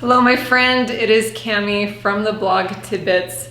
Hello my friend, it is Cami from the blog TIDBITS.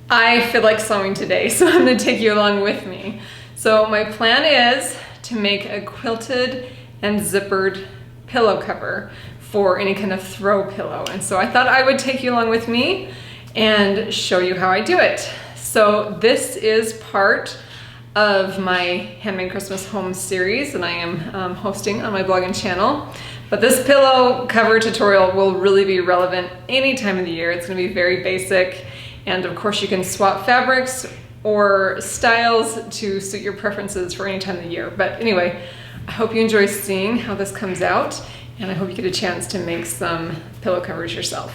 I feel like sewing today, so I'm going to take you along with me. So my plan is to make a quilted and zippered pillow cover for any kind of throw pillow. And so I thought I would take you along with me and show you how I do it. So this is part of my Handmade Christmas Home series that I am hosting on my blog and channel. But this pillow cover tutorial will really be relevant any time of the year. It's going to be very basic, and of course you can swap fabrics or styles to suit your preferences for any time of the year. But anyway, I hope you enjoy seeing how this comes out, and I hope you get a chance to make some pillow covers yourself.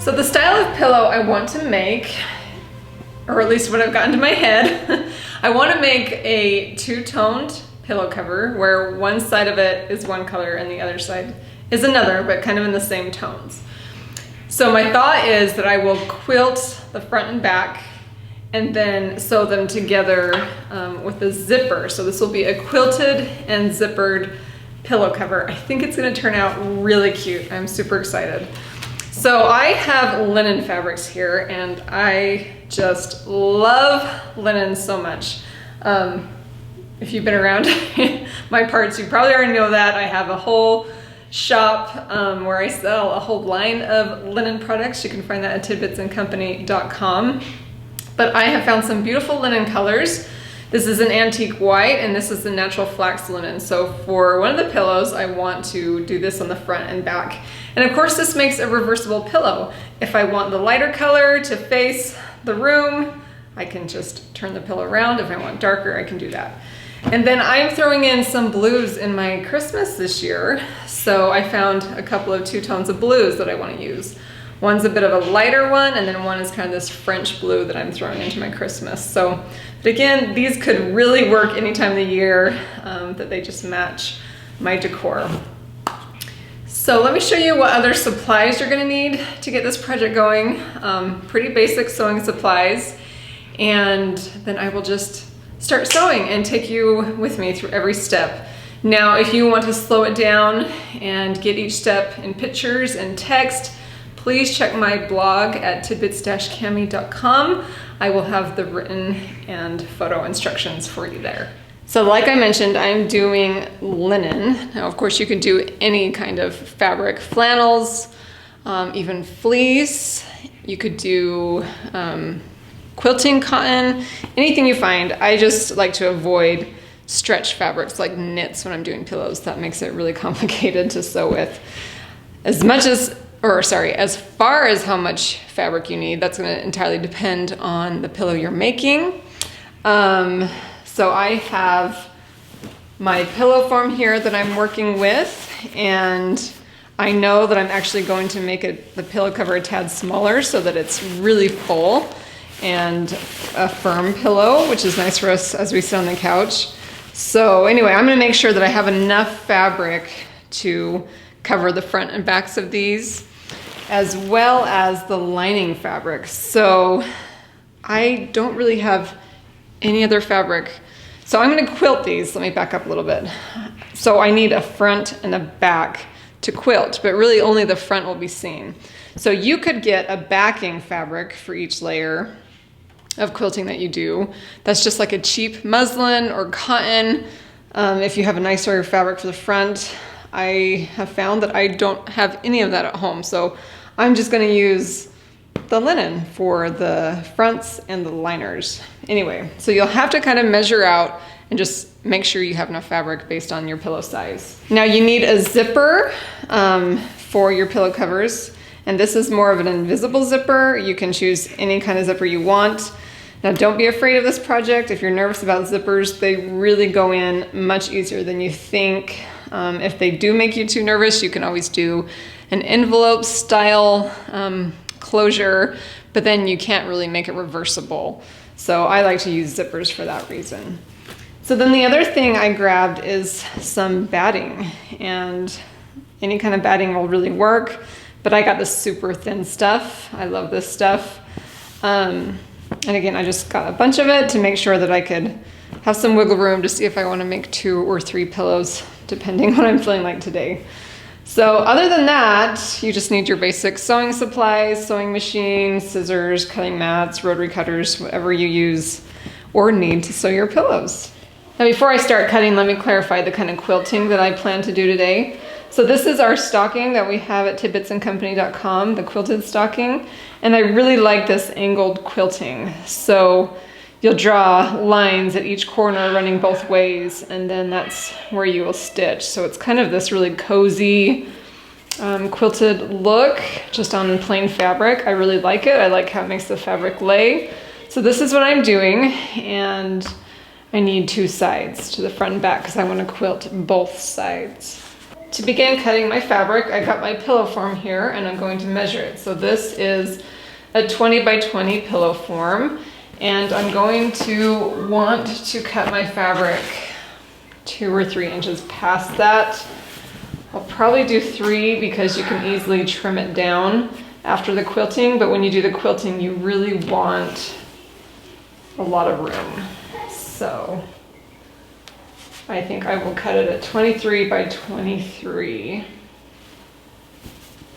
So the style of pillow I want to make, or at least what I've gotten to my head, I want to make a two-toned pillow cover where one side of it is one color and the other side is another, but kind of in the same tones. So my thought is that I will quilt the front and back and then sew them together with a zipper. So this will be a quilted and zippered pillow cover. I think it's going to turn out really cute. I'm super excited. So I have linen fabrics here, and I just love linen so much. If you've been around my parts, you probably already know that. I have a whole shop where I sell a whole line of linen products. You can find that at tidbitsandcompany.com. But I have found some beautiful linen colors. This is an antique white, and this is the natural flax linen. So for one of the pillows, I want to do this on the front and back. And of course, this makes a reversible pillow. If I want the lighter color to face the room, I can just turn the pillow around. If I want darker, I can do that. And then I'm throwing in some blues in my Christmas this year. So I found a couple of two tones of blues that I want to use. One's a bit of a lighter one, and then one is kind of this French blue that I'm throwing into my Christmas. So, but again, these could really work any time of the year, that they just match my decor. So let me show you what other supplies you're going to need to get this project going. Pretty basic sewing supplies, and then I will just start sewing and take you with me through every step. Now, if you want to slow it down and get each step in pictures and text, please check my blog at tidbits-cami.com. I will have the written and photo instructions for you there. So like I mentioned, I'm doing linen. Now, of course, you can do any kind of fabric, flannels, even fleece. You could do quilting cotton, anything you find. I just like to avoid stretch fabrics like knits when I'm doing pillows. That makes it really complicated to sew with. As far as how much fabric you need, that's going to entirely depend on the pillow you're making. So I have my pillow form here that I'm working with, and I know that I'm actually going to make the pillow cover a tad smaller so that it's really full and a firm pillow, which is nice for us as we sit on the couch. So anyway, I'm going to make sure that I have enough fabric to cover the front and backs of these, as well as the lining fabric. So I don't really have any other fabric. So I'm going to quilt these. Let me back up a little bit. So I need a front and a back to quilt, but really only the front will be seen. So you could get a backing fabric for each layer of quilting that you do. That's just like a cheap muslin or cotton. If you have a nicer fabric for the front, I have found that I don't have any of that at home. So I'm just going to use the linen for the fronts and the liners. Anyway, so you'll have to kind of measure out and just make sure you have enough fabric based on your pillow size. Now you need a zipper for your pillow covers, and this is more of an invisible zipper. You can choose any kind of zipper you want. Now don't be afraid of this project. If you're nervous about zippers, they really go in much easier than you think. If they do make you too nervous, you can always do an envelope style closure, but then you can't really make it reversible. So I like to use zippers for that reason. So then the other thing I grabbed is some batting, and any kind of batting will really work, but I got this super thin stuff. I love this stuff. And again, I just got a bunch of it to make sure that I could have some wiggle room to see if I want to make 2 or 3 pillows, depending on what I'm feeling like today. So other than that, you just need your basic sewing supplies, sewing machine, scissors, cutting mats, rotary cutters, whatever you use or need to sew your pillows. Now before I start cutting, let me clarify the kind of quilting that I plan to do today. So this is our stocking that we have at tidbitsandcompany.com, the quilted stocking. And I really like this angled quilting. So you'll draw lines at each corner running both ways, and then that's where you will stitch. So it's kind of this really cozy quilted look just on plain fabric. I really like it. I like how it makes the fabric lay. So this is what I'm doing, and I need 2 sides to the front and back because I want to quilt both sides. To begin cutting my fabric, I got my pillow form here and I'm going to measure it. So this is a 20 by 20 pillow form, and I'm going to want to cut my fabric 2 or 3 inches past that. I'll probably do 3 because you can easily trim it down after the quilting, but when you do the quilting, you really want a lot of room. So I think I will cut it at 23 by 23.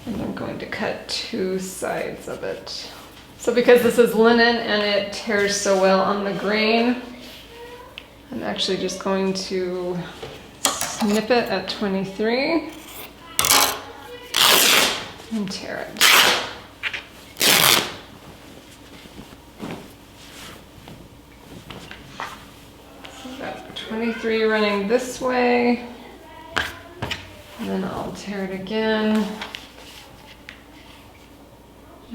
And I'm going to cut 2 sides of it. So because this is linen and it tears so well on the grain, I'm actually just going to snip it at 23 and tear it. So I've got 23 running this way, and then I'll tear it again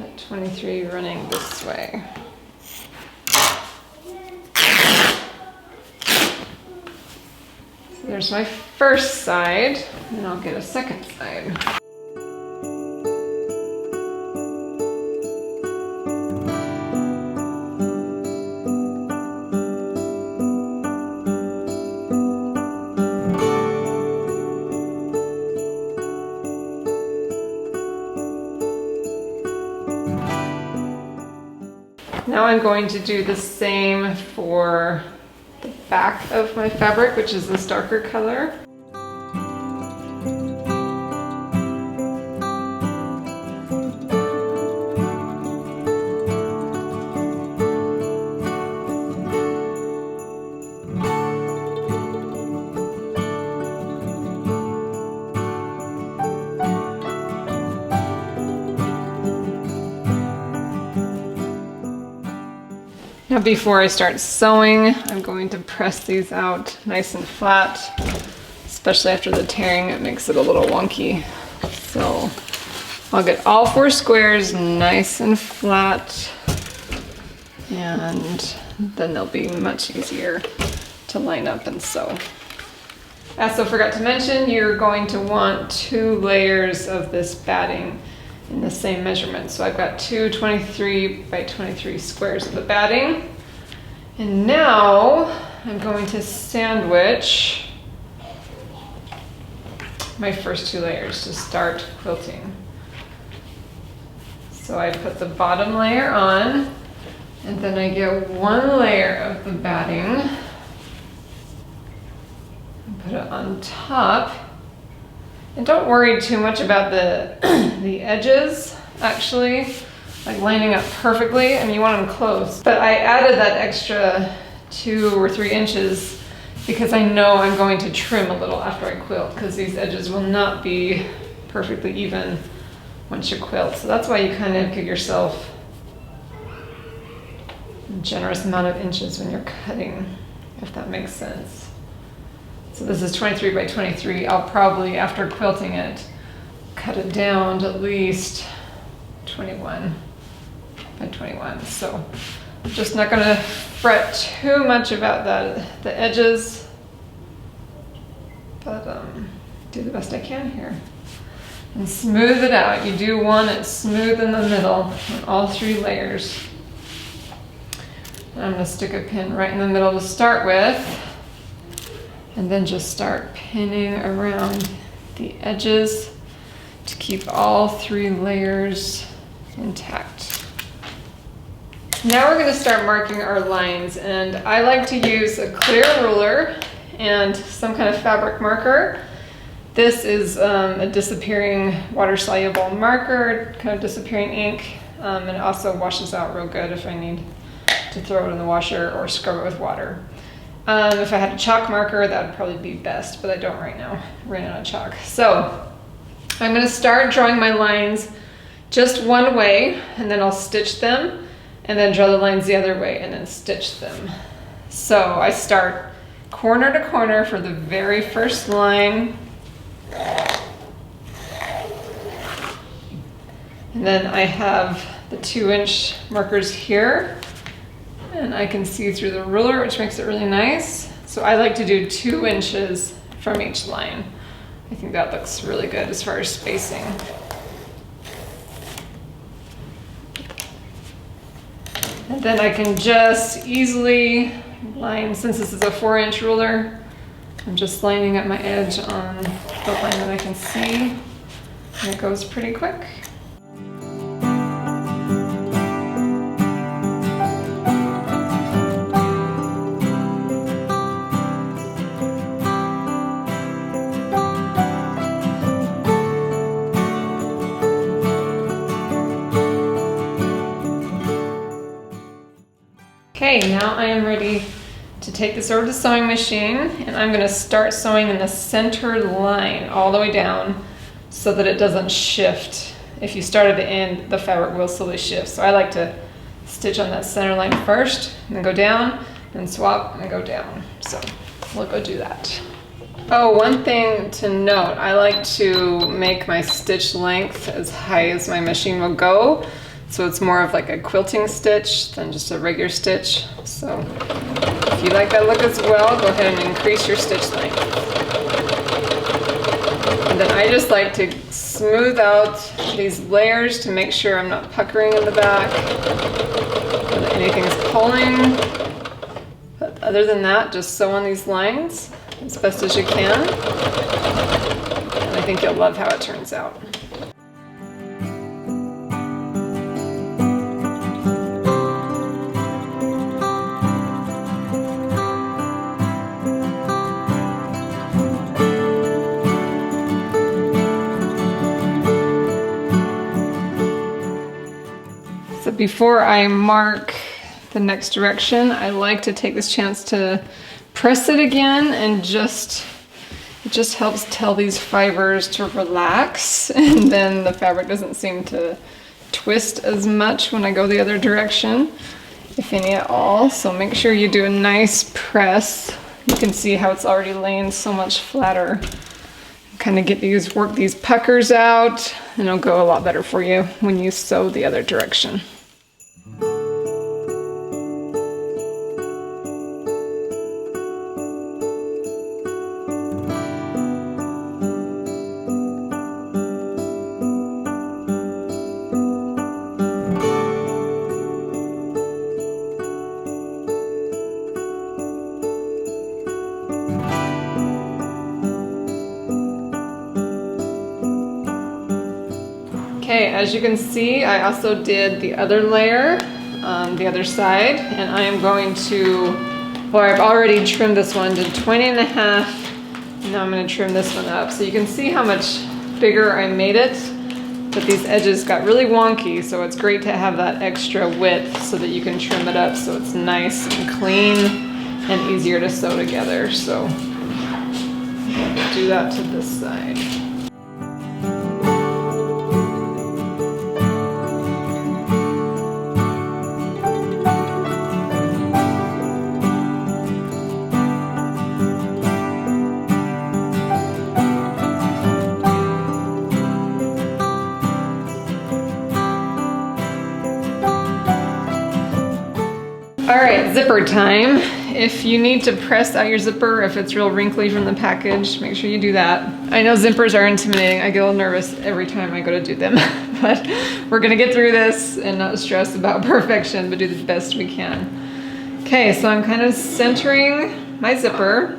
at 23 running this way. So there's my first side, and I'll get a second side. Now I'm going to do the same for the back of my fabric, which is this darker color. Now before I start sewing, I'm going to press these out nice and flat, especially after the tearing, it makes it a little wonky. So I'll get all 4 squares nice and flat, and then they'll be much easier to line up and sew. I also forgot to mention, you're going to want 2 layers of this batting in the same measurement. So I've got 2 23 by 23 squares of the batting. And now I'm going to sandwich my first 2 layers to start quilting. So I put the bottom layer on, and then I get 1 layer of the batting and put it on top. And don't worry too much about the edges, actually, like lining up perfectly. I mean, you want them close. But I added that extra 2 or 3 inches because I know I'm going to trim a little after I quilt, because these edges will not be perfectly even once you quilt. So that's why you kind of give yourself a generous amount of inches when you're cutting, if that makes sense. So this is 23 by 23. I'll probably, after quilting it, cut it down to at least 21 by 21. So I'm just not gonna fret too much about that, the edges, but do the best I can here. And smooth it out. You do want it smooth in the middle on all 3 layers. And I'm gonna stick a pin right in the middle to start with, and then just start pinning around the edges to keep all 3 layers intact. Now we're going to start marking our lines, and I like to use a clear ruler and some kind of fabric marker. This is a disappearing water-soluble marker, kind of disappearing ink, and it also washes out real good if I need to throw it in the washer or scrub it with water. If I had a chalk marker, that would probably be best, but I don't right now. I'm running out of chalk. So I'm going to start drawing my lines just one way, and then I'll stitch them, and then draw the lines the other way, and then stitch them. So I start corner to corner for the very first line. And then I have the 2-inch markers here, and I can see through the ruler, which makes it really nice. So I like to do 2 inches from each line. I think that looks really good as far as spacing. And then I can just easily line, since this is a 4-inch ruler, I'm just lining up my edge on the line that I can see, and it goes pretty quick. Okay, now I am ready to take this over to the sewing machine, and I'm going to start sewing in the center line all the way down so that it doesn't shift. If you start at the end, the fabric will slowly shift. So I like to stitch on that center line first, and then go down, and swap, and then go down. So we'll go do that. Oh, one thing to note, I like to make my stitch length as high as my machine will go. So it's more of like a quilting stitch than just a regular stitch. So if you like that look as well, go ahead and increase your stitch length. And then I just like to smooth out these layers to make sure I'm not puckering in the back, or that anything's pulling. But other than that, just sew on these lines as best as you can. And I think you'll love how it turns out. Before I mark the next direction, I like to take this chance to press it again, and it just helps tell these fibers to relax, and then the fabric doesn't seem to twist as much when I go the other direction, if any at all. So make sure you do a nice press. You can see how it's already laying so much flatter. Kind of work these puckers out, and it'll go a lot better for you when you sew the other direction. Okay, as you can see, I also did the other layer on the other side, and I am going to, well, I've already trimmed this one to 20.5, and now I'm going to trim this one up. So you can see how much bigger I made it, but these edges got really wonky, so it's great to have that extra width so that you can trim it up so it's nice and clean and easier to sew together. So I'll do that to this side. All right, zipper time. If you need to press out your zipper, if it's real wrinkly from the package, make sure you do that. I know zippers are intimidating. I get a little nervous every time I go to do them, but we're gonna get through this and not stress about perfection, but do the best we can. Okay, so I'm kind of centering my zipper.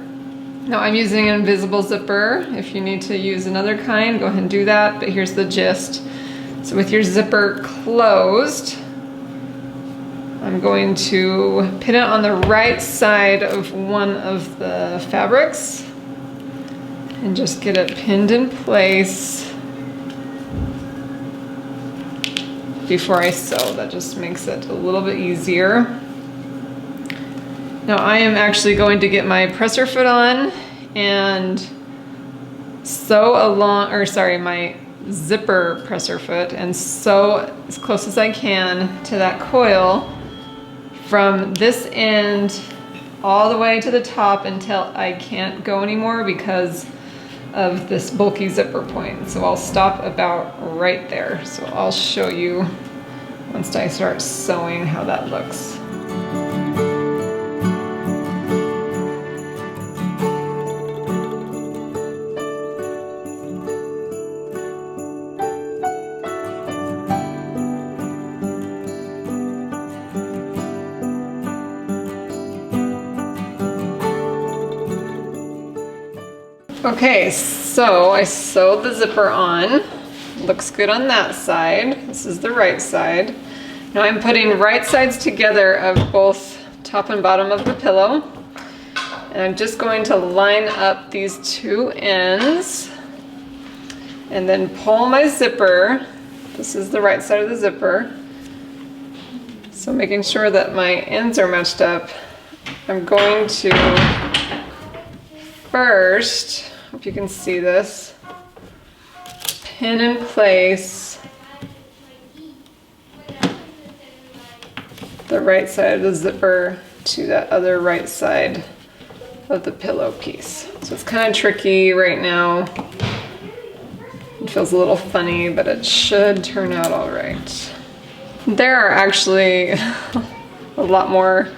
Now I'm using an invisible zipper. If you need to use another kind, go ahead and do that, but here's the gist. So with your zipper closed, I'm going to pin it on the right side of one of the fabrics and just get it pinned in place before I sew. That just makes it a little bit easier. Now I am actually going to get my presser foot on and sew along, or sorry, my zipper presser foot, and sew as close as I can to that coil from this end all the way to the top until I can't go anymore because of this bulky zipper point. So I'll stop about right there. So I'll show you once I start sewing how that looks. Okay, so I sewed the zipper on. Looks good on that side. This is the right side. Now I'm putting right sides together of both top and bottom of the pillow. And I'm just going to line up these two ends and then pull my zipper. This is the right side of the zipper. So making sure that my ends are matched up, I'm going to first, hope you can see this, pin in place the right side of the zipper to that other right side of the pillow piece. So it's kind of tricky right now. It feels a little funny, but it should turn out all right. There are actually a lot more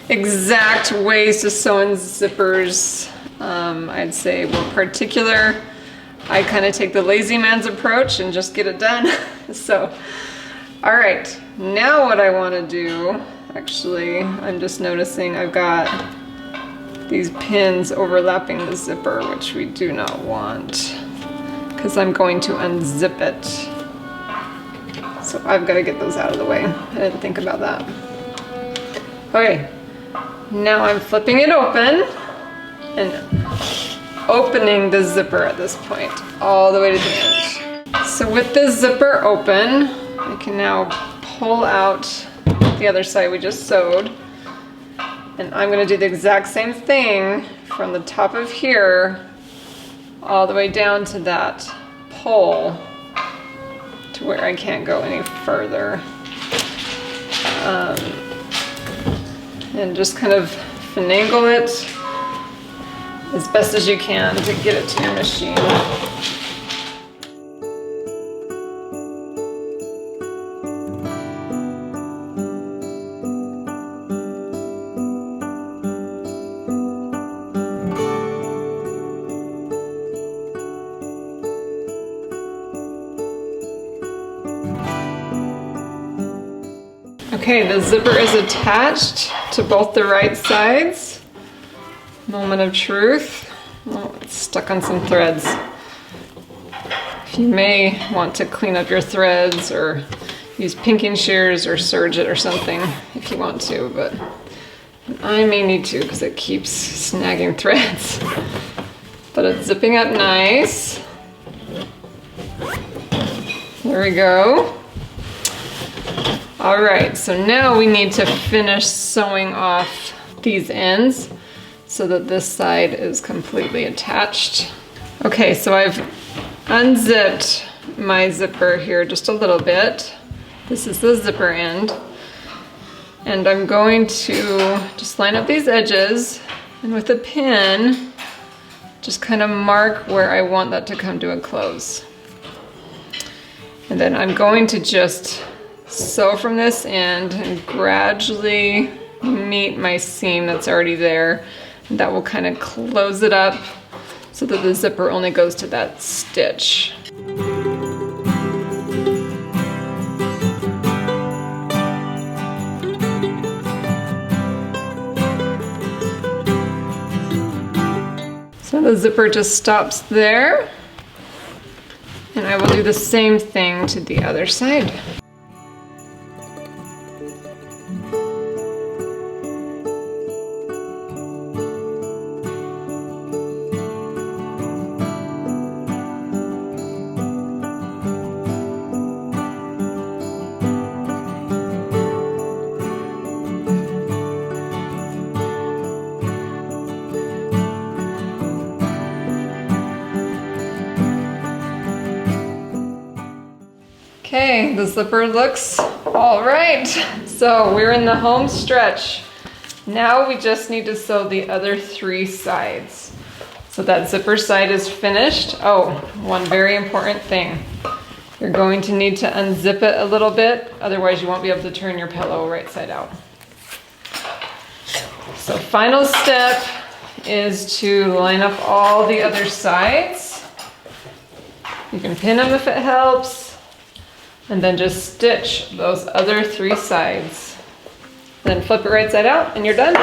exact ways to sew in zippers. I'd say more particular. I kind of take the lazy man's approach and just get it done. So, all right, now what I want to do, actually, I'm just noticing I've got these pins overlapping the zipper, which we do not want, because I'm going to unzip it. So I've got to get those out of the way. I didn't think about that. Okay, now I'm flipping it open and opening the zipper at this point, all the way to the end. So with the zipper open, I can now pull out the other side we just sewed. And I'm gonna do the exact same thing from the top of here, all the way down to that pole, to where I can't go any further. And just kind of finagle it as best as you can to get it to your machine. Okay, the zipper is attached to both the right sides. Moment of truth. Oh, it's stuck on some threads. You may want to clean up your threads or use pinking shears or serge it or something if you want to, but I may need to because it keeps snagging threads. But it's zipping up nice. There we go. All right, so now we need to finish sewing off these ends so that this side is completely attached. Okay, so I've unzipped my zipper here just a little bit. This is the zipper end. And I'm going to just line up these edges and with a pin, just kind of mark where I want that to come to a close. And then I'm going to just sew from this end and gradually meet my seam that's already there. And that will kind of close it up so that the zipper only goes to that stitch. So the zipper just stops there. And I will do the same thing to the other side. the zipper looks all right. So we're in the home stretch. Now we just need to sew the other 3 sides. So that zipper side is finished. Oh, one very important thing. You're going to need to unzip it a little bit, otherwise you won't be able to turn your pillow right side out. So final step is to line up all the other sides. You can pin them if it helps, and then just stitch those other 3 sides. Then flip it right side out and you're done.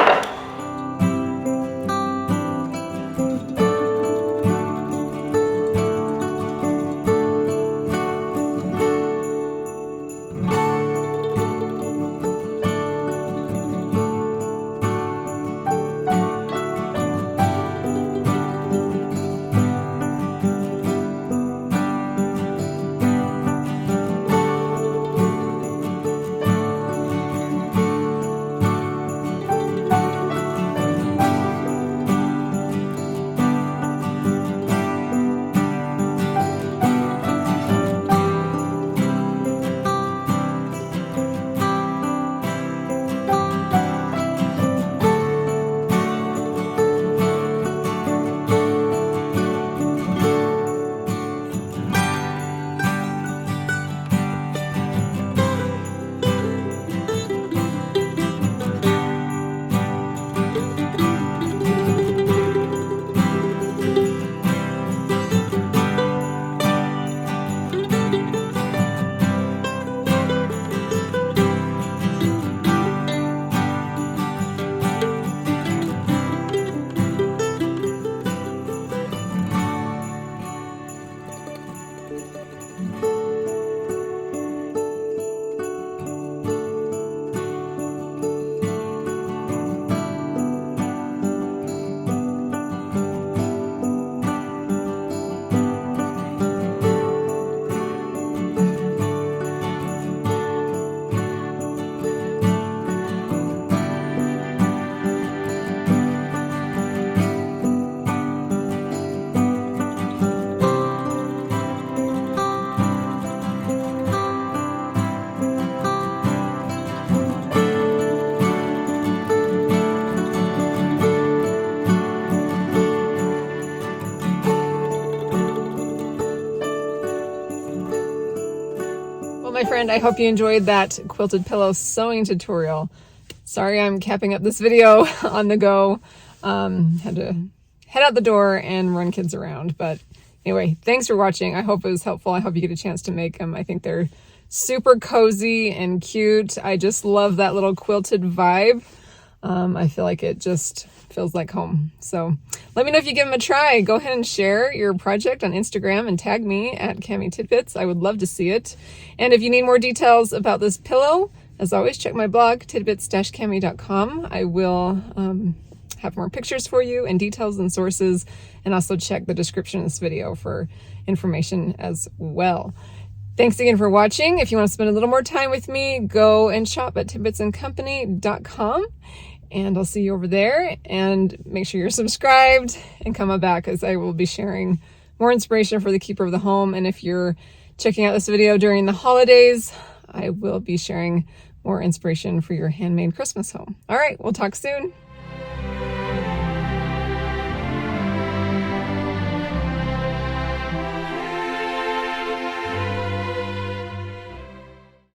My friend, I hope you enjoyed that quilted pillow sewing tutorial. Sorry I'm capping up this video on the go. Had to head out the door and run kids around, but anyway, thanks for watching. I hope it was helpful. I hope you get a chance to make them. I think they're super cozy and cute. I just love that little quilted vibe. I feel like it just feels like home. So let me know if you give them a try. Go ahead and share your project on Instagram and tag me at TIDBITS. I would love to see it. And if you need more details about this pillow, as always, check my blog, tidbits-cami.com. I will have more pictures for you and details and sources, and also check the description of this video for information as well. Thanks again for watching. If you want to spend a little more time with me, go and shop at tidbitsandcompany.com. And I'll see you over there, and make sure you're subscribed and come back, as I will be sharing more inspiration for the keeper of the home. And if you're checking out this video during the holidays, I will be sharing more inspiration for your handmade Christmas home. All right, we'll talk soon.